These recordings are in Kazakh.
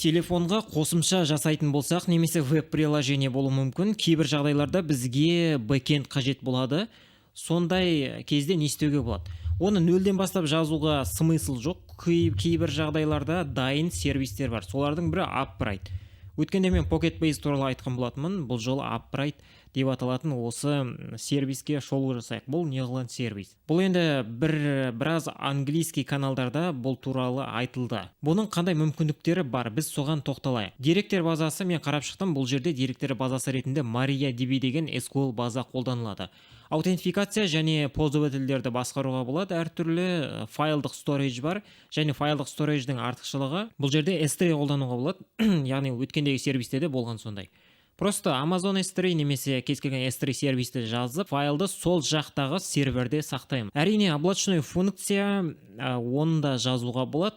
Телефонға қосымша жасайтын болсақ, немесе веб-приложение болуы мүмкін. Кейбір жағдайларда бізге бэкенд қажет болады. Сондай кезде не істеуге болады? Оны нөлден бастап жазуға смысл жоқ. Кейбір жағдайларда дайын сервистер бар. Солардың бірі Upbright. Өткенде мен Pocket Base туралы айтқан болатынмын. Бұл жолы Upbright деп аталатын осы сервиске шолу жасайық. Бұл неғылған сервис. Бұл енді біраз английский каналдарда бұл туралы айтылды. Бұның қандай мүмкіндіктері бар? Біз соған тоқталайық. Деректер базасы мен қарап шықтым. Бұл жерде деректер базасы ретінде MariaDB деген SQL база қолданылады. Аутентификация және пользовательдерді басқаруға болады. Әртүрлі файлдық storage бар, және файлдық storage'дің артықшылығы бұл жерде S3 қолдануға болады. Яғни өткендегі сервистерде болған сондай. Просто Amazon S3 немесе кез келген S3 сервисті жазып, файлды сол жақтағы серверде сақтаймын. Әрине, облачный функция оны да жазуға болады.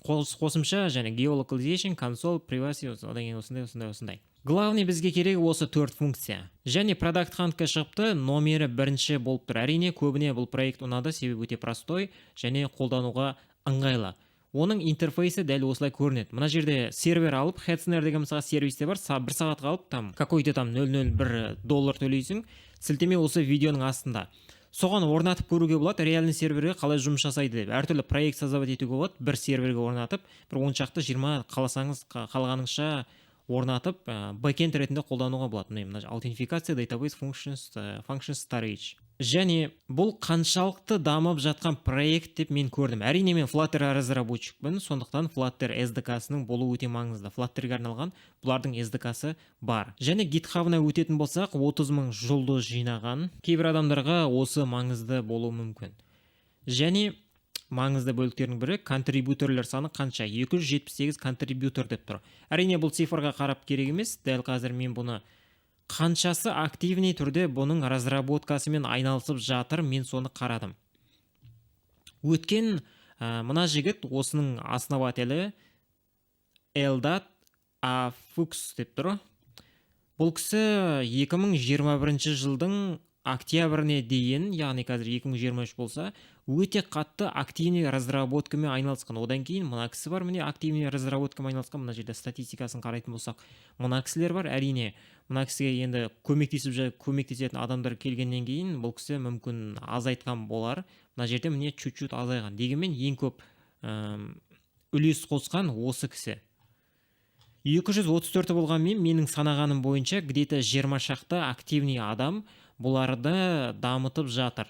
Қосымша және geolocalization, console, privacy, осындай. Главный бізге керек осы 4 функция. Және Product Hunt-қа шығыпты, номері бірінші болып тұр. Әрине, көбіне бұл проект ұнады, себебі өте простой және қолдануға ыңғайлы. Оның интерфейсі дәл осылай көрінеді. Мына жерде сервер алып, Hetzner деген мысалға сервисте бар, бір сағатқа алып, какой-то $0.01 төлейсің, сілтеме осы видеоның астында. Соған орнатып көруге болады, реальный серверге қалай жұмыс жасайды деп. Әртүрлі проект создавать етуге болады, бір серверге орнатып, бір 10 шақты 20 қаласаңыз қалғаныңызша орнатып, бэкенд ретінде қолдануға болады. Мына аутентификация, database function storage. Және бұл қаншалықты дамып жатқан проект деп мен көрдім. Әрине, мен Flutter разработчикпін, сондықтан Flutter SDK-сының болу өте маңызды. Flutter'ге арналған бұлардың SDK-сы бар. Және GitHub-на өтетін болсақ, 30,000 жұлдыз жинаған. Кейбір адамдарға осы маңызды болуы мүмкін. Және маңызды бөліктердің бірі контрибьютерлер саны қанша? 278 контрибьютер деп тұр. Әрине, бұл цифрға қарап керек емес. Дәл қазір мен бұны қаншасы активный түрде бұның разработкасымен айналысып жатыр, мен соны қарадым. Өткен мына жігіт осының основателі Eldad Afux деп тұр. Бұл кісі 2021 жылдың октябріне дейін, яғни қазір 2023 болса, өте қатты активный разработкамен айналысқан. Одан кейін мына кісі бар, міне активный разработкамен айналысқан. Мына жерде статистикасын қарайтын болсақ, мына кісілер бар. Әрине, мына кісіге енді көмектесетін адамдар келгеннен кейін бұл кісі мүмкін азайтқан болар. Мына жерде міне чуть-чуть азайған. Дегенмен ең көп үлес қосқан осы кісі. 234 болғанмен менің санағаным бойынша где-то 20 шақты активный адам бұларды дамытып жатыр.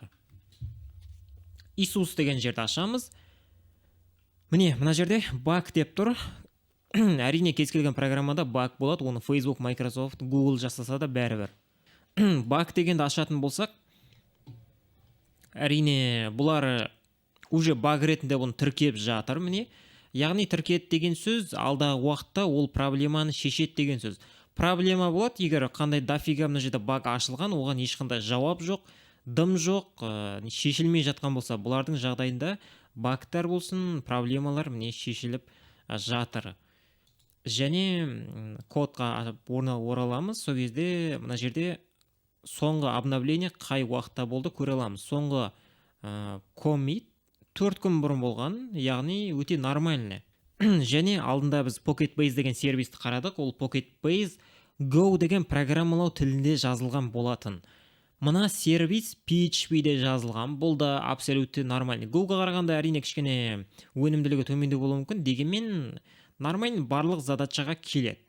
Исус деген жерді ашамыз. Міне, мына жерде баг деп тұр. Әрине, кез келген программада баг болады. Оны Facebook, Microsoft, Google жасаса да бәрібір. Баг дегенді ашатын болсақ, әрине, бұлар уже баг ретінде бұны тіркеп жатыр. Міне, яғни тіркет деген сөз, алдағы уақытта ол проблеманы шешет деген сөз. Проблема болады, егер қандай дофига мына жерде баг ашылған, оған ешқандай жауап жоқ, дым жоқ, шешілмей жатқан болса, бұлардың жағдайында багтар болсын, проблемалар міне шешіліп жатыр. Және кодқа ораламыз, сол кезде мына жерде соңғы обновление қай уақытта болды көре аламыз. Соңғы commit 4 күн бұрын болған, яғни өте нормальный. Және алдында біз Pocket Base деген сервисті қарадық. Ол Pocket Base Go деген программалау тілінде жазылған болатын. Мына сервис PHP-де жазылған. Бұл да абсолютті нормальный. Go-ға қарағанда әрине кішкене өнімділігі төмендеу болуы мүмкін. Дегенмен нормальный барлық задачаға келеді.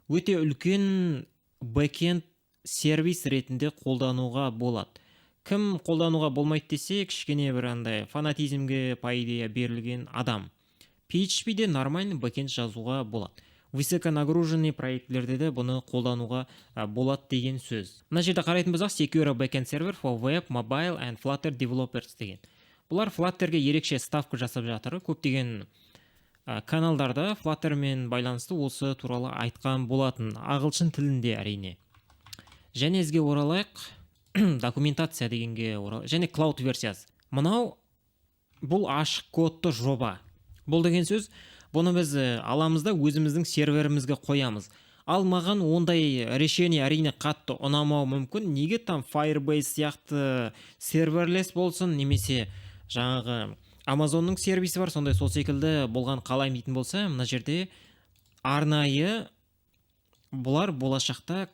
Өте үлкен бэкенд сервис ретінде қолдануға болады. Кім қолдануға болмайды десе, кішкене бір андай фанатизмге по идее берілген адам. PHP-де нормальный бэкенд жазуға болады. Высоконагруженный проектлерде де бұны қолдануға болады деген сөз. Мына жерде қарайтын болсақ, Secure Backend Server for Web, Mobile and Flutter Developers деген. Бұлар Flutter'ге ерекше ставка жасап жатыр. Көптеген каналдарда Flutter'мен байланысты осы туралы айтқан болатын. Ағылшын тілінде әрине. Және ізге оралайық, документация дегенге оралайық. Және Cloud версиясы. Мынау бұл ашық кодты жоба. Бұл деген сөз, бұны біз аламызда өзіміздің серверімізге қоямыз. Ал маған ондай решение әрине қатты ұнамау мүмкін. Неге там Firebase сияқты серверлес болсын, немесе жаңағы Amazonның сервисі бар, сондай сол секілді болған қалаймайтын болса, мына жерде арнайы бұлар болашақта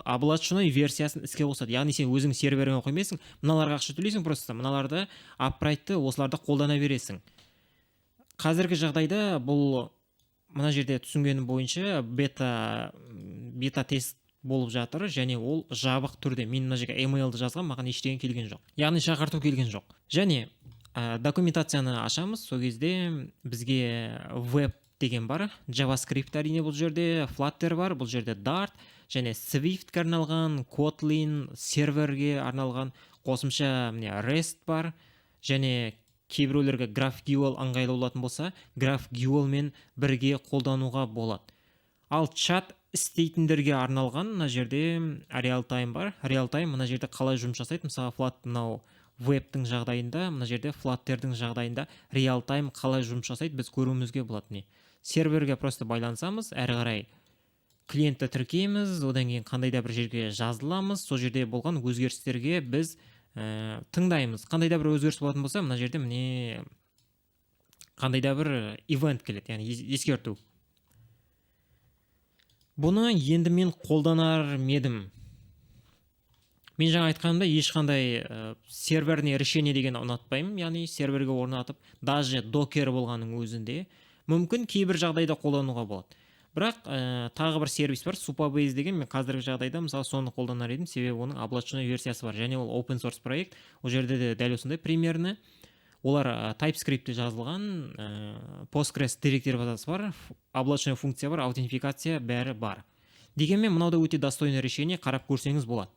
облачной версиясын іске қосады. Яғни сен өзің серверіңе қоймайсың, мыналарға ақша төлейсің, просто мыналарды апрайтты осыларды қолдана бересің. Қазіргі жағдайда бұл мына жерде түсінгенім бойынша бета тест болып жатыр, және ол жабық түрде. Мен мына жерге emailді жазған, маған ештеңе келген жоқ. Яғни шақырту келген жоқ. Және документацияны ашамыз, сол кезде бізге веб деген бар, JavaScript әрине бұл жерде, Flutter бар, бұл жерде Dart, және Swift-ке арналған, Kotlin серверге арналған, қосымша REST бар, және кейбіреулерге GraphQL ыңғайлы болатын болса, GraphQL мен бірге қолдануға болады. Ал чат істейтіндерге арналған мына жерде real-time бар. Real-time мына жерде қалай жұмыс жасайды? Мысалы, мынау вебтің жағдайында, мына жерде Flutterдің жағдайында real-time қалай жұмыс жасайды, біз көруімізге болады. Серверге просто байлансамыз, әрі қарай клиентті тіркейміз, одан кейін қандай да бір жерге жазыламыз, сол жерде болған өзгерістерге біз тыңдаймыз. Қандай да бір өзгеріс болатын болса, мына жерде міне қандай да бір ивент келеді, яғни ескерту. Бұны енді мен қолданар медім. Мен жаңа айтқанымда ешқандай серверіне решение деген ұнатпаймын, яғни серверге орнатып, даже докер болғаның өзінде мүмкін кейбір жағдайда қолдануға болады. Бірақ тағы бір сервис бар, Supabase деген, мен қазіргі жағдайда мысалы соны қолданар едім, себебі оның облачной версиясы бар, және ол open source проект. Ол жерде де дәл осындай примерно. Олар TypeScript жазылған, Postgres директор базасы бар, облачная функция бар, аутентификация бәрі бар. Дегенмен мынау да өте достойный решение, қарап көрсеңіз болады.